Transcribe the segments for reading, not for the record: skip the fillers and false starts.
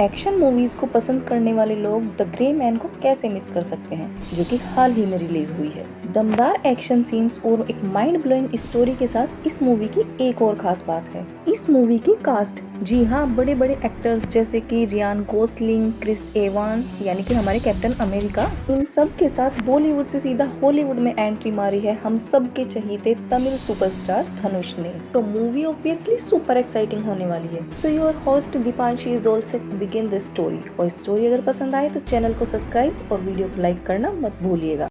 Action movies को पसंद करने वाले लोग द ग्रे मैन को कैसे मिस कर सकते हैं, जो कि हाल ही में रिलीज हुई है। दमदार एक्शन सीन्स और एक माइंड ब्लोइंग स्टोरी के साथ इस मूवी की एक और खास बात है, इस मूवी की कास्ट। जी हाँ, बड़े बड़े एक्टर्स जैसे कि रियान गोसलिंग, क्रिस एवांस यानी कि हमारे कैप्टन अमेरिका, इन सब के साथ बॉलीवुड से सीधा हॉलीवुड में एंट्री मारी है हम सब के चहीते तमिल सुपरस्टार धनुष ने। तो मूवी ऑब्वियसली सुपर एक्साइटिंग होने वाली है। So your host Deepanshi is all set begin the story. और स्टोरी अगर पसंद आए तो चैनल को सब्सक्राइब और वीडियो को लाइक करना मत भूलिएगा।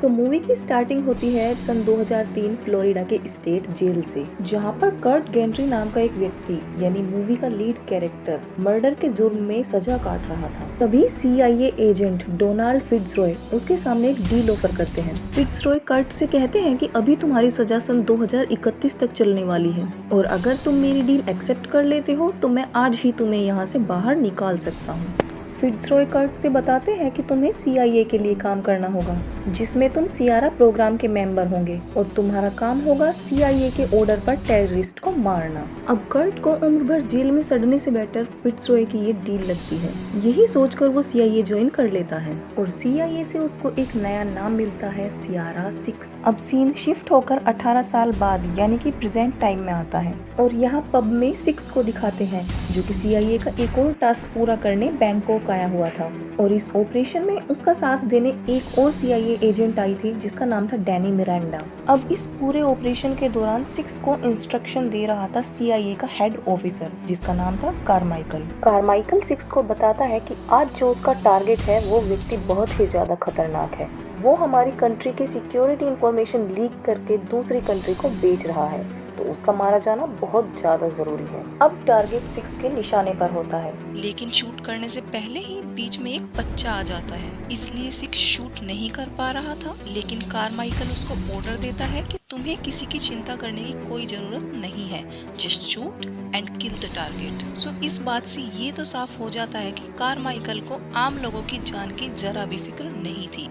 तो मूवी की स्टार्टिंग होती है सन 2003 फ्लोरिडा के स्टेट जेल से, जहां पर कर्ट गेंट्री नाम का एक व्यक्ति यानी मूवी का लीड कैरेक्टर मर्डर के जुर्म में सजा काट रहा था। तभी CIA एजेंट डोनाल्ड फिट्जरॉय उसके सामने एक डील ऑफर करते हैं। फिट्जरॉय कर्ट से कहते हैं कि अभी तुम्हारी सजा सन 2031 तक चलने वाली है और अगर तुम मेरी डील एक्सेप्ट कर लेते हो तो मैं आज ही तुम्हें यहाँ से बाहर निकाल सकता हूँ। फिट्जरॉय कर्ट से बताते हैं कि तुम्हें CIA के लिए काम करना होगा, जिसमें तुम सियारा प्रोग्राम के मेंबर होंगे और तुम्हारा काम होगा CIA के ऑर्डर पर टेररिस्ट को मारना। अब कर्ट को उम्र भर जेल में सड़ने से बेटर फिट्जरॉय की ये डील लगती है। यही सोचकर वो CIA ज्वाइन कर लेता है और CIA से उसको एक नया नाम मिलता है, सियारा 6। अब सीन शिफ्ट होकर 18 साल बाद यानी कि प्रेजेंट टाइम में आता है और यहाँ पब में 6 को दिखाते हैं, जो कि CIA का एक और टास्क पूरा करने बैंकॉक आया हुआ था। और इस ऑपरेशन में उसका साथ देने एक और CIA एजेंट आई थी जिसका नाम था डैनी मिरांडा। अब इस पूरे ऑपरेशन के दौरान 6 को इंस्ट्रक्शन दे रहा था CIA का हेड ऑफिसर, जिसका नाम था कारमाइकल। कारमाइकल 6 को बताता है कि आज जो उसका टारगेट है वो व्यक्ति बहुत ही ज्यादा खतरनाक है। वो हमारी कंट्री की सिक्योरिटी इंफॉर्मेशन लीक करके दूसरी कंट्री को बेच रहा है, तो उसका मारा जाना बहुत ज्यादा जरूरी है। अब टारगेट 6 के निशाने पर होता है, लेकिन शूट करने से पहले ही बीच में एक बच्चा आ जाता है, इसलिए 6 शूट नहीं कर पा रहा था। लेकिन कारमाइकल उसको ऑर्डर देता है कि तुम्हें किसी की चिंता करने की कोई जरूरत नहीं है, just shoot and kill the target. So इस बात से ये तो साफ हो जाता है कि कारमाइकल को आम लोगों की जान की जरा भी फिक्र नहीं थी।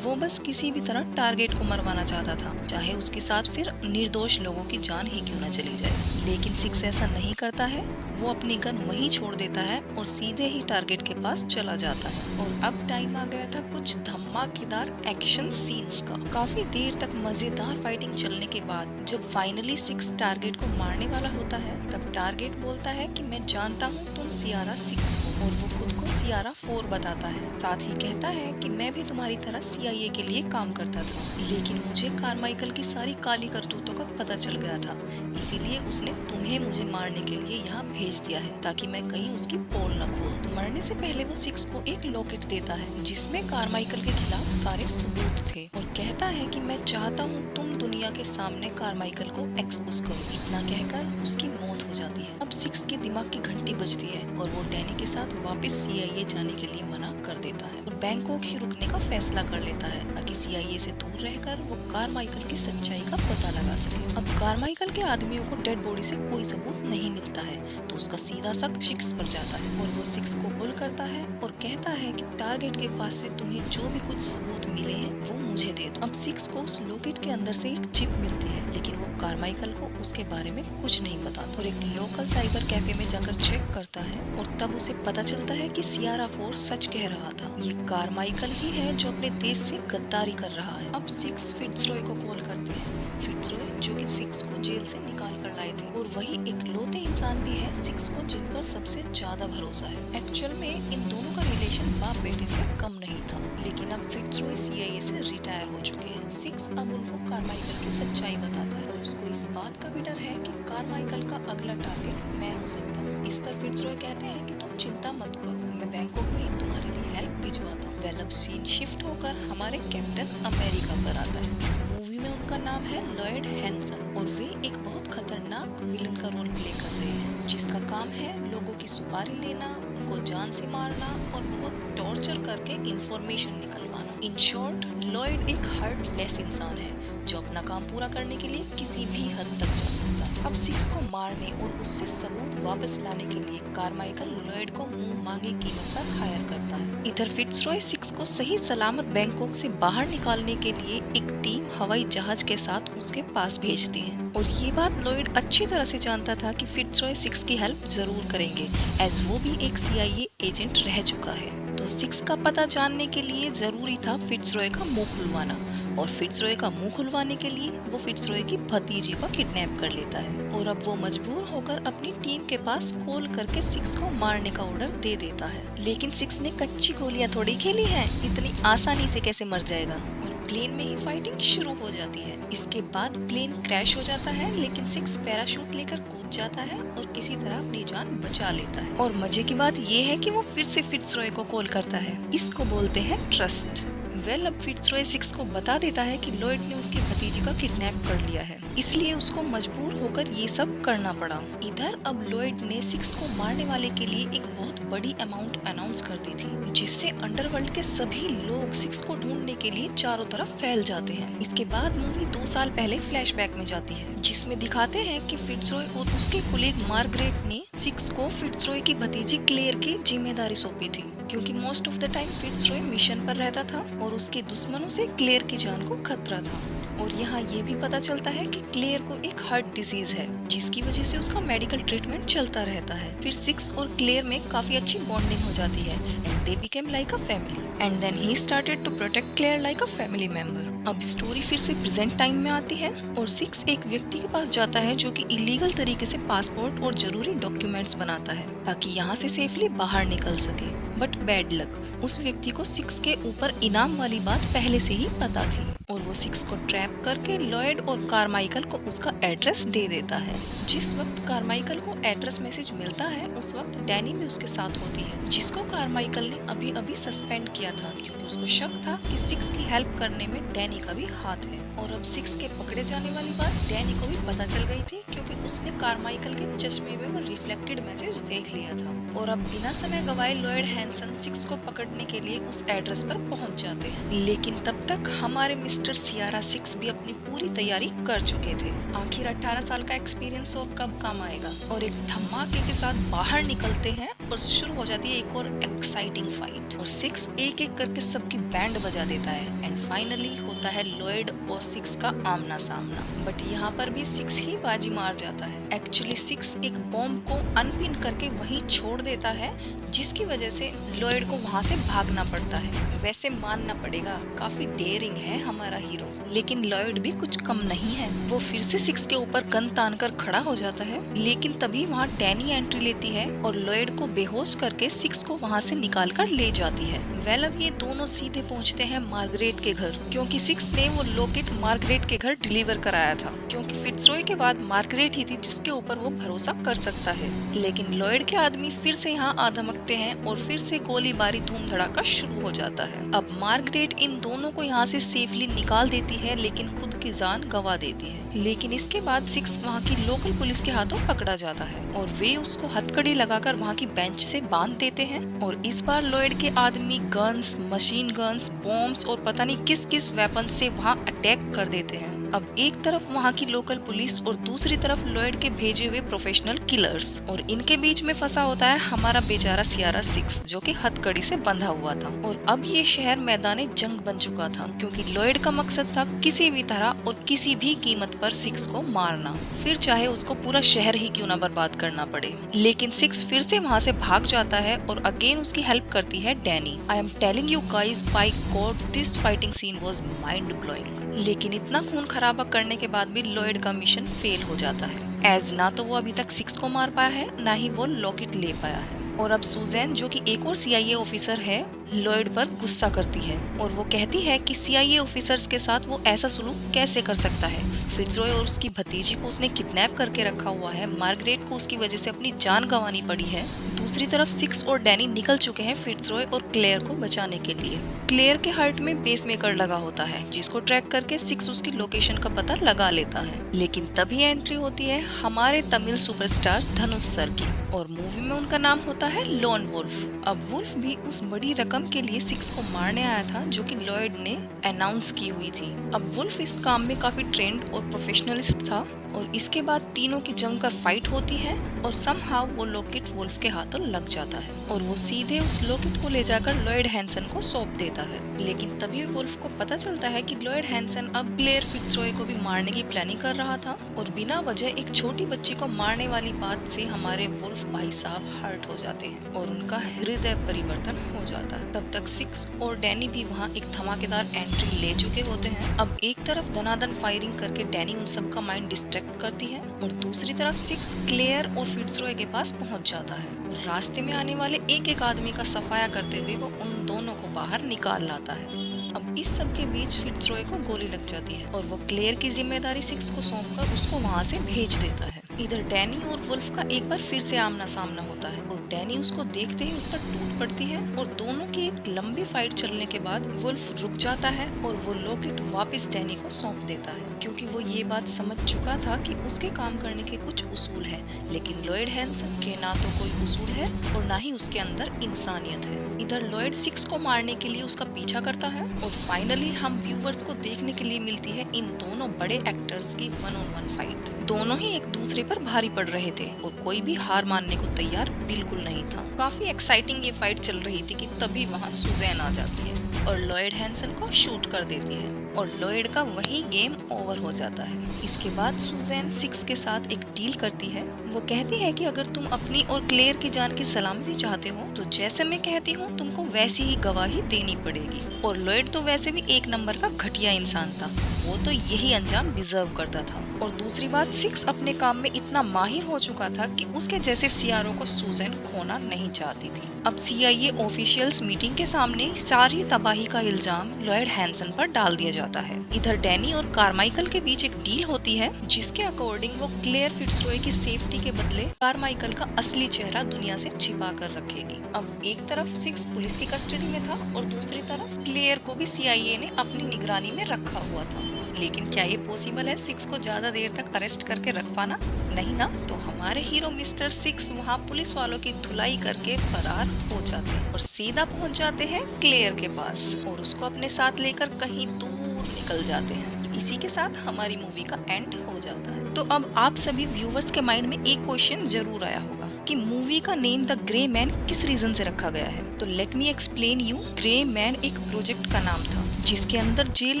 वो बस किसी भी तरह टारगेट को मरवाना चाहता था, चाहे उसके साथ फिर निर्दोष लोगों की जान ही क्यों न चली जाए। लेकिन 6 ऐसा नहीं करता है, वो अपनी गन वहीं छोड़ देता है और सीधे ही टारगेट के पास चला जाता है। और अब टाइम आ गया था कुछ धमाकेदार एक्शन सीन्स का। काफी देर तक मजेदार फाइटिंग चलने के बाद जब फाइनली 6 टारगेट को मारने वाला होता है, तब टारगेट बोलता है कि मैं जानता हूँ तुम सियारा 6 हो, और वो खुद को सियारा 4 बताता है। साथ ही कहता है कि मैं भी तुम्हारी तरह CIA के लिए काम करता था, लेकिन मुझे कारमाइकल की सारी काली करतूतों का पता चल गया था, इसीलिए उसने तुम्हें मुझे मारने के लिए यहाँ भेज दिया है ताकि मैं कहीं उसकी पोल न खोल। मरने से पहले वो 6 को एक लॉकेट देता है जिसमें कारमाइकल के खिलाफ सारे सबूत थे और कहता है कि मैं चाहता हूँ तुम दुनिया के सामने कारमाइकल को एक्सपोज करो। इतना कहकर उसकी मौत हो जाती है। अब 6 के दिमाग की घंटी बजती है और वो डैनी के साथ वापस CIA जाने के लिए मना कर देता है और बैंकॉक ही रुकने का फैसला कर लेता है ताकि CIA से दूर रहकर वो कारमाइकल की सच्चाई का पता लगा सके। अब कारमाइकल के आदमियों को डेड बॉडी से कोई सबूत नहीं मिलता है, तो उसका सीधा शक 6 पर जाता है और वो 6 को पुल करता है और कहता है कि टारगेट के पास से तुम्हें जो भी कुछ सबूत मिले हैं वो मुझे दे दो। अब 6 को उस लॉकेट के अंदर से एक चिप मिलती है, लेकिन वो कारमाइकल को उसके बारे में कुछ नहीं बताता और एक लोकल साइबर कैफे में जाकर चेक करता है और तब उसे पता चलता है कि सियारा 4 सच कह रहा था। ये कारमाइकल ही है जो अपने देश से गद्दारी कर रहा है। अब 6 फिट्जरॉय को कॉल करते हैं। फिट्जरॉय जो कि 6 को जेल से निकाल कर लाए थे और वही इकलौते इंसान भी है 6 को जिन पर सबसे ज्यादा भरोसा है। एक्चुअल में इन दोनों का रिलेशन बाप बेटे से कम नहीं था, लेकिन अब फिट्जरॉय CIA से रिटायर हो चुके हैं। 6 अब उनको कारमाइकल की सच्चाई बताता है और उसको इस बात का भी डर है कि कारमाइकल का अगला टारगेट मैं हो सकता हूँ। इस पर फिट्जरॉय कहते हैं कि तुम चिंता मत करो, मैं बैंकॉक में तुम्हारे लिए हेल्प भिजवाता हूँ। वेल, अब सीन शिफ्ट होकर हमारे कैप्टन अमेरिका पर आता है। इस मूवी में उनका नाम है लॉयड हैंसन और वे एक बहुत खतरनाक विलन का रोल प्ले कर रहे हैं, जिसका काम है लोगों की सुपारी लेना, उनको जान से मारना और बहुत टॉर्चर करके इंफॉर्मेशन निकलवाना। इन शॉर्ट, लॉयड एक हार्टलेस इंसान है जो अपना काम पूरा करने के लिए किसी भी हद तक जा सकता है। अब सिक्स को मारने और उससे सबूत वापस लाने के लिए कारमाइकल लॉयड को मुंह मांगे कीमत पर हायर करता है। इधर फिट्जरॉय सिक्स को सही सलामत बैंकॉक से बाहर निकालने के लिए एक टीम हवाई जहाज के साथ उसके पास भेजती है और ये बात लॉयड अच्छी तरह से जानता था कि फिट्जरॉय सिक्स की हेल्प जरूर करेंगे, एज वो भी एक CIA एजेंट रह चुका है। तो सिक्स का पता जानने के लिए जरूरी था फिट्जरॉय का मुंह खुलवाना, और फिट्जरॉय का मुंह खुलवाने के लिए वो फिट्जरॉय की भतीजी को किडनैप कर लेता है और अब वो मजबूर होकर अपनी टीम के पास कॉल करके सिक्स को मारने का ऑर्डर दे देता है। लेकिन सिक्स ने कच्ची गोलियां थोड़ी खेली है, इतनी आसानी से कैसे मर जाएगा। और प्लेन में ही फाइटिंग शुरू हो जाती है। इसके बाद प्लेन क्रैश हो जाता है, लेकिन सिक्स पैराशूट लेकर कूद जाता है और किसी तरह अपनी जान बचा लेता है। और मजे की बात ये है कि वो फिर से फिट्जरॉय को कॉल करता है। इसको बोलते हैं ट्रस्ट। अब फिट्जरॉय सिक्स को बता देता है कि लॉयड ने उसकी भतीजी का किडनैप कर लिया है, इसलिए उसको मजबूर होकर ये सब करना पड़ा। इधर अब लॉयड ने सिक्स को मारने वाले के लिए एक बहुत बड़ी अमाउंट अनाउंस कर दी थी, जिससे अंडरवर्ल्ड के सभी लोग सिक्स को ढूंढने के लिए चारों तरफ फैल जाते हैं। इसके बाद मूवी 2 साल पहले फ्लैशबैक में जाती है, जिसमें दिखाते हैं कि फिट्जरॉय और उसके कोलीग मार्गरेट ने सिक्स को फिट्जरॉय की भतीजी क्लेयर की जिम्मेदारी सौंपी थी, क्योंकि most of the time Fitzroy mission पर रहता था और उसके दुश्मनों से क्लेयर की जान को खतरा था। और यहाँ ये भी पता चलता है कि क्लेयर को एक हार्ट डिजीज है, जिसकी वजह से उसका मेडिकल ट्रीटमेंट चलता रहता है। फिर सिक्स और क्लेयर में काफी अच्छी बॉन्डिंग हो जाती है and they became like a family and then he started to protect Claire like a family member. अब स्टोरी फिर से प्रेजेंट टाइम में आती है और सिक्स एक व्यक्ति के पास जाता है जो कि इलीगल तरीके से पासपोर्ट और जरूरी डॉक्यूमेंट्स बनाता है ताकि यहाँ से सेफली बाहर निकल सके। बट बैड लक, उस व्यक्ति को सिक्स के ऊपर इनाम वाली बात पहले से ही पता थी और वो सिक्स को ट्रैप करके लॉयड और कारमाइकल को उसका एड्रेस दे देता है। जिस वक्त कारमाइकल को एड्रेस मैसेज मिलता है, उस वक्त डैनी भी उसके साथ होती है, जिसको कारमाइकल ने अभी अभी सस्पेंड किया था क्योंकि उसको शक था कि सिक्स की हेल्प करने में डैनी का भी हाथ है। और अब सिक्स के पकड़े जाने वाली बात डैनी को भी पता चल गई थी, क्योंकि उसने कारमाइकल के चश्मे में वो रिफ्लेक्टेड मैसेज देख लिया था। और अब बिना समय गवाए लॉयड हैंसन सिक्स को पकड़ने के लिए उस एड्रेस पर पहुंच जाते हैं। लेकिन तब तक हमारे मिस्टर सियारा सिक्स भी अपनी पूरी तैयारी कर चुके थे। आखिर 18 साल का एक्सपीरियंस और कब काम आएगा। और एक धमाके के साथ बाहर निकलते हैं और शुरू हो जाती है एक और एक्साइटिंग फाइट और सिक्स एक एक करके सबकी बैंड बजा देता है एंड फाइनली होता है लॉयड और सिक्स का आमना सामना। बट यहाँ पर भी सिक्स ही बाजी मार जाता है। एक्चुअली सिक्स एक बॉम्ब को अनपिन करके वहीं छोड़ देता है, जिसकी वजह से लॉयड को वहाँ से भागना पड़ता है। वैसे मानना पड़ेगा काफी डेयरिंग है हमारा हीरो, लेकिन लॉयड भी कुछ कम नहीं है। वो फिर से सिक्स के ऊपर गन तान कर खड़ा हो जाता है, लेकिन तभी वहाँ डैनी एंट्री लेती है और लॉयड को बेहोश करके सिक्स को वहाँ से निकाल कर ले जाती है। अब ये दोनों सीधे पहुँचते हैं मार्गरेट के घर, क्योंकि सिक्स ने वो लॉकेट मार्गरेट के घर डिलीवर कराया था, क्योंकि फिट्जरॉय के बाद मार्गरेट ही थी जिसके ऊपर वो भरोसा कर सकता है। लेकिन लॉयड के आदमी फिर से यहाँ आ धमकते हैं और फिर से गोलीबारी धूम धड़ाका शुरू हो जाता है। अब मार्गरेट इन दोनों को यहाँ से सेफली निकाल देती है, लेकिन खुद की जान गंवा देती है। लेकिन इसके बाद सिक्स वहाँ की लोकल पुलिस के हाथों पकड़ा जाता है और वे उसको हथकड़ी लगाकर वहाँ की बेंच से बांध देते हैं। और इस बार लॉयड के आदमी गन्स, मशीन गन्स, बॉम्ब्स और पता नहीं किस किस वेपन से वहाँ अटैक कर देते हैं। अब एक तरफ वहाँ की लोकल पुलिस और दूसरी तरफ लॉयड के भेजे हुए प्रोफेशनल किलर्स, और इनके बीच में फंसा होता है हमारा बेचारा सियारा सिक्स, जो कि हथकड़ी से बंधा हुआ था। और अब ये शहर मैदान जंग बन चुका था, क्योंकि लॉयड का मकसद था किसी भी तरह और किसी भी कीमत पर सिक्स को मारना, फिर चाहे उसको पूरा शहर ही क्यों ना बर्बाद करना पड़े। लेकिन सिक्स फिर से वहाँ से भाग जाता है और अगेन उसकी हेल्प करती है Danny. I am telling you guys, by God this fighting scene was mind blowing. लेकिन इतना खून खराबा करने के बाद भी लॉयड का मिशन फेल हो जाता है, एज ना तो वो अभी तक सिक्स को मार पाया है, ना ही वो लॉकेट ले पाया है। और अब सुजैन, जो कि एक और CIA ऑफिसर है, लॉयड पर गुस्सा करती है और वो कहती है कि CIA ऑफिसर्स के साथ वो ऐसा सुलूक कैसे कर सकता है। फिट्जरॉय और उसकी भतीजी को उसने किडनैप करके रखा हुआ है, मार्गरेट को उसकी वजह से अपनी जान गंवानी पड़ी है। दूसरी तरफ सिक्स और डैनी निकल चुके हैं फिट्जरॉय और क्लेयर को बचाने के लिए। क्लेयर के हार्ट में पेसमेकर लगा होता है, जिसको ट्रैक करके सिक्स उसकी लोकेशन का पता लगा लेता है। लेकिन तभी एंट्री होती है हमारे तमिल सुपरस्टार धनुष सर की, और मूवी में उनका नाम होता है लॉन वुल्फ। अब वुल्फ भी उस बड़ी रकम के लिए सिक्स को मारने आया था, जो कि लॉयड ने अनाउंस की हुई थी। अब वुल्फ इस काम में काफी ट्रेंड और प्रोफेशनलिस्ट था और इसके बाद तीनों की जमकर फाइट होती है और समहाउ वो लॉकेट वुल्फ के हाथों लग जाता है और वो सीधे उस लॉकेट को ले जाकर लॉयड हैंसन को सौंप देता है। लेकिन तभी वुल्फ को पता चलता है कि लॉयड हैंसन अब क्लेयर फिट्जरॉय को भी मारने की प्लानिंग कर रहा था और बिना वजह एक छोटी बच्ची को मारने वाली बात से हमारे वुल्फ भाई साहब हर्ट हो जाते हैं और उनका हृदय परिवर्तन हो जाता है। तब तक सिक्स और डैनी भी वहाँ एक धमाकेदार एंट्री ले चुके होते हैं। अब एक तरफ धनाधन फायरिंग करके डैनी उन सबका माइंड डिस्ट्रैक्ट करती है और दूसरी तरफ सिक्स क्लेयर और फिट्जरॉय के पास पहुंच जाता है। रास्ते में आने वाले एक एक आदमी का सफाया करते हुए वो उन दोनों को बाहर निकाल लाता है। अब इस सब के बीच फिट्जरॉय को गोली लग जाती है और वो क्लेयर की जिम्मेदारी सिक्स को सौंपकर उसको वहाँ से भेज देता है। इधर डैनी और वुल्फ का एक बार फिर से आमना सामना होता है और डैनी उसको देखते ही उस पर टूट पड़ती है और दोनों की एक लंबी फाइट चलने के बाद वुल्फ रुक जाता है और वो लॉकेट वापस डैनी को सौंप देता है क्योंकि वो ये बात समझ चुका था कि उसके काम करने के कुछ उसूल है, लेकिन लॉयड हैंसन के ना तो कोई उसूल है और ना ही उसके अंदर इंसानियत है। इधर लॉयड सिक्स को मारने के लिए उसका पीछा करता है और फाइनली हम व्यूवर्स को देखने के लिए मिलती है इन दोनों बड़े एक्टर्स की 1-on-1 फाइट। दोनों ही एक दूसरे पर भारी पड़ रहे थे और कोई भी हार मानने को तैयार बिल्कुल नहीं था। काफी एक्साइटिंग ये फाइट चल रही थी कि तभी वहाँ सुजैन आ जाती है और लॉयड हैंसन को शूट कर देती है और लॉयड का वही गेम ओवर हो जाता है। इसके बाद सुजैन सिक्स के साथ एक डील करती है। वो कहती है कि अगर तुम अपनी और क्लेयर की जान की सलामती चाहते हो तो जैसे मैं कहती हूँ तुमको वैसी ही गवाही देनी पड़ेगी। और लॉयड तो वैसे भी एक नंबर का घटिया इंसान था, वो तो यही अंजाम डिजर्व करता था। और दूसरी बात, सिक्स अपने काम में इतना माहिर हो चुका था कि उसके जैसे सीआरओ को सुजैन खोना नहीं चाहती थी। अब सीआईए ऑफिशियल्स मीटिंग के सामने सारी तबाही का इल्जाम लॉयड हैंसन पर डाल दिया जाता है। इधर डैनी और कारमाइकल के बीच एक डील होती है जिसके अकॉर्डिंग वो क्लेयर फिट्जरॉय की सेफ्टी के बदले कारमाइकल का असली चेहरा दुनिया से छिपा कर रखेगी। अब एक तरफ सिक्स पुलिस की कस्टडी में था और दूसरी तरफ क्लेयर को भी सीआईए ने अपनी निगरानी में रखा हुआ था। लेकिन क्या ये पॉसिबल है सिक्स को ज्यादा देर तक अरेस्ट करके रख पाना? नहीं ना। तो हमारे हीरो मिस्टर सिक्स वहाँ पुलिस वालों की धुलाई करके फरार हो जाते हैं और सीधा पहुँच जाते हैं क्लेयर के पास और उसको अपने साथ लेकर कहीं दूर निकल जाते हैं। इसी के साथ हमारी मूवी का एंड हो जाता है। तो अब आप सभी व्यूवर्स के माइंड में एक क्वेश्चन जरूर आया होगा कि मूवी का नेम द ग्रे मैन किस रीजन से रखा गया है। तो let me explain you. Grey man एक प्रोजेक्ट का नाम था जिसके अंदर जेल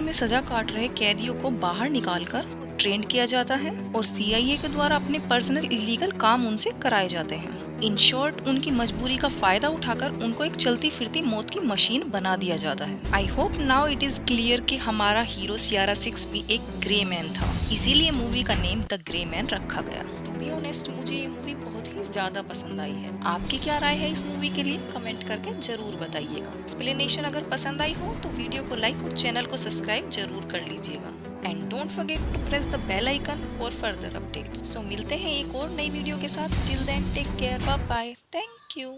में सजा काट रहे कैदियों को बाहर निकालकर ट्रेन किया जाता है और सीआईए के द्वारा अपने पर्सनल इलीगल काम उनसे कराए जाते हैं। इन शॉर्ट, उनकी मजबूरी का फायदा उठाकर उनको एक चलती फिरती मौत की मशीन बना दिया जाता है। I hope now it is clear कि हमारा हीरो सियारा सिक्स भी एक ग्रे मैन था, इसीलिए मूवी का नेम द ग्रे मैन रखा गया। टू बी ऑनेस्ट, मुझे ये मूवी बहुत ही ज्यादा पसंद आई है। आपकी क्या राय है इस मूवी के लिए? कमेंट करके जरूर बताइएगा। एक्सप्लेनेशन अगर पसंद आई हो तो वीडियो को लाइक और चैनल को सब्सक्राइब जरूर कर लीजिएगा। And don't forget to press the bell icon for further updates. So मिलते हैं एक और नई वीडियो के साथ। Till then take care, bye bye, thank you.